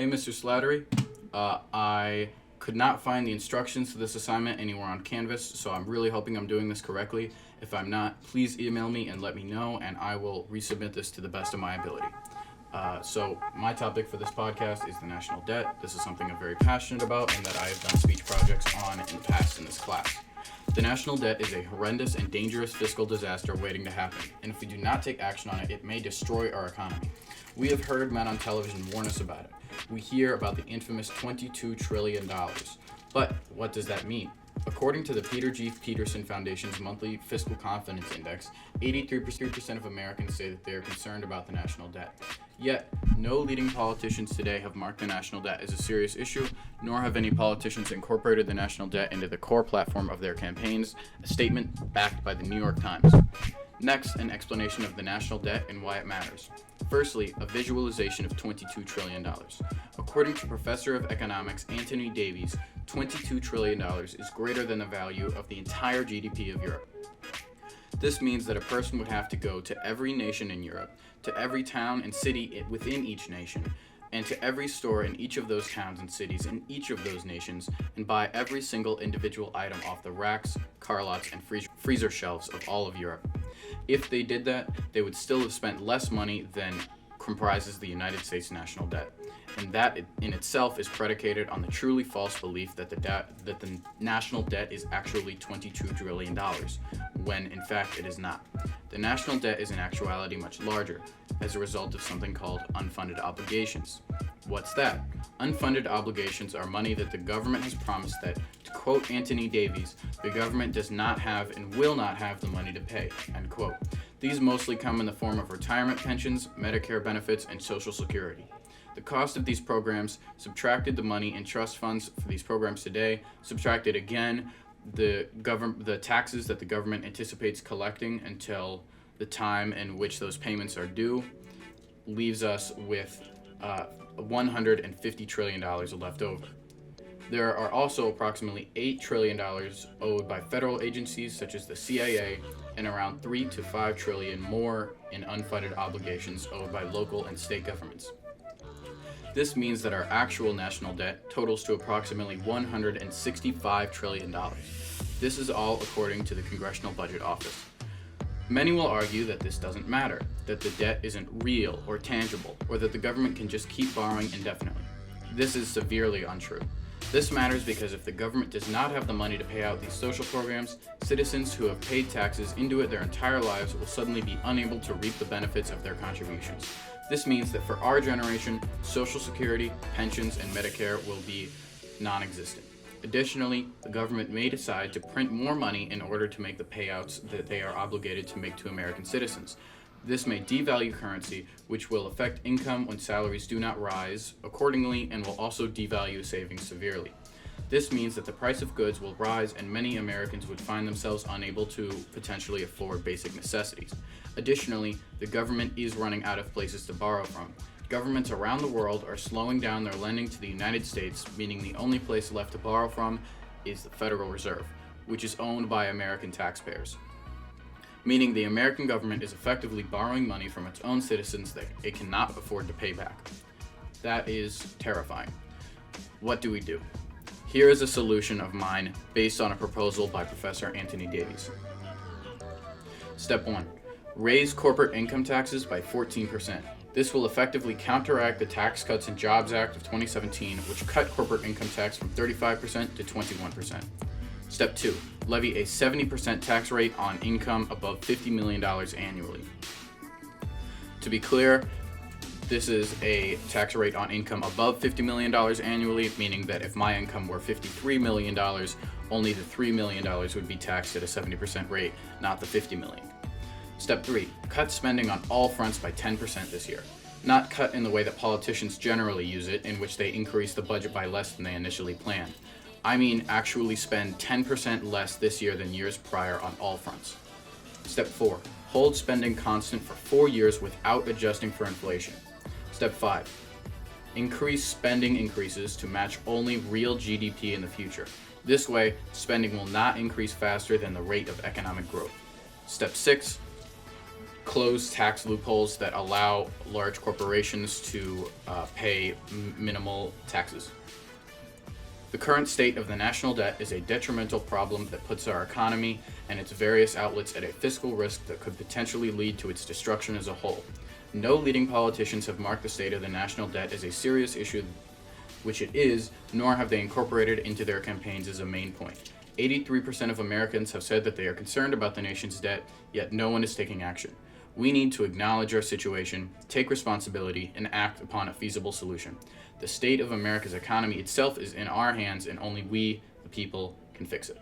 Hey, Mr. Slattery. I could not find the instructions to this assignment anywhere on Canvas, so I'm really hoping I'm doing this correctly. If I'm not, please email me and let me know, and I will resubmit this to the best of my ability. So my topic for this podcast is the national debt. This is something I'm very passionate about and that I have done speech projects on in the past in this class. The national debt is a horrendous and dangerous fiscal disaster waiting to happen, and if we do not take action on it, it may destroy our economy. We have heard men on television warn us about it. We hear about the infamous $22 trillion. But what does that mean? According to the Peter G. Peterson Foundation's monthly fiscal confidence index, 83% of Americans say that they are concerned about the national debt. Yet, no leading politicians today have marked the national debt as a serious issue, nor have any politicians incorporated the national debt into the core platform of their campaigns, a statement backed by the New York Times. Next, an explanation of the national debt and why it matters. Firstly, a visualization of $22 trillion. According to Professor of Economics Anthony Davies, $22 trillion is greater than the value of the entire GDP of Europe. This means that a person would have to go to every nation in Europe, to every town and city within each nation, and to every store in each of those towns and cities in each of those nations, and buy every single individual item off the racks, car lots, and freezer shelves of all of Europe. If they did that, they would still have spent less money than comprises the United States national debt. And that in itself is predicated on the truly false belief that the national debt is actually $22 trillion, when in fact it is not. The national debt is in actuality much larger, as a result of something called unfunded obligations. What's that? Unfunded obligations are money that the government has promised that, to quote Anthony Davies, the government does not have and will not have the money to pay, end quote. These mostly come in the form of retirement pensions, Medicare benefits, and Social Security. The cost of these programs, subtracted the money in trust funds for these programs today, subtracted again the taxes that the government anticipates collecting until the time in which those payments are due, leaves us with $150 trillion left over. There are also approximately $8 trillion owed by federal agencies such as the CIA, and around $3 to $5 trillion more in unfunded obligations owed by local and state governments. This means that our actual national debt totals to approximately $165 trillion. This is all according to the Congressional Budget Office. Many will argue that this doesn't matter, that the debt isn't real or tangible, or that the government can just keep borrowing indefinitely. This is severely untrue. This matters because if the government does not have the money to pay out these social programs, citizens who have paid taxes into it their entire lives will suddenly be unable to reap the benefits of their contributions. This means that for our generation, Social Security, pensions, and Medicare will be non-existent. Additionally, the government may decide to print more money in order to make the payouts that they are obligated to make to American citizens. This may devalue currency, which will affect income when salaries do not rise accordingly, and will also devalue savings severely. This means that the price of goods will rise and many Americans would find themselves unable to potentially afford basic necessities. Additionally, the government is running out of places to borrow from. Governments around the world are slowing down their lending to the United States, meaning the only place left to borrow from is the Federal Reserve, which is owned by American taxpayers. Meaning the American government is effectively borrowing money from its own citizens that it cannot afford to pay back. That is terrifying. What do we do? Here is a solution of mine based on a proposal by Professor Anthony Davies. Step 1. Raise corporate income taxes by 14%. This will effectively counteract the Tax Cuts and Jobs Act of 2017, which cut corporate income tax from 35% to 21%. Step 2. Levy a 70% tax rate on income above $50 million annually. To be clear, this is a tax rate on income above $50 million annually, meaning that if my income were $53 million, only the $3 million would be taxed at a 70% rate, not the $50 million. Step 3. Cut spending on all fronts by 10% this year. Not cut in the way that politicians generally use it, in which they increase the budget by less than they initially planned. I mean actually spend 10% less this year than years prior on all fronts. Step 4. Hold spending constant for 4 years without adjusting for inflation. Step 5. Increase spending increases to match only real GDP in the future. This way, spending will not increase faster than the rate of economic growth. Step 6. close tax loopholes that allow large corporations to pay minimal taxes. The current state of the national debt is a detrimental problem that puts our economy and its various outlets at a fiscal risk that could potentially lead to its destruction as a whole. No leading politicians have marked the state of the national debt as a serious issue, which it is, nor have they incorporated it into their campaigns as a main point. 83% of Americans have said that they are concerned about the nation's debt, yet no one is taking action. We need to acknowledge our situation, take responsibility, and act upon a feasible solution. The state of America's economy itself is in our hands, and only we, the people, can fix it.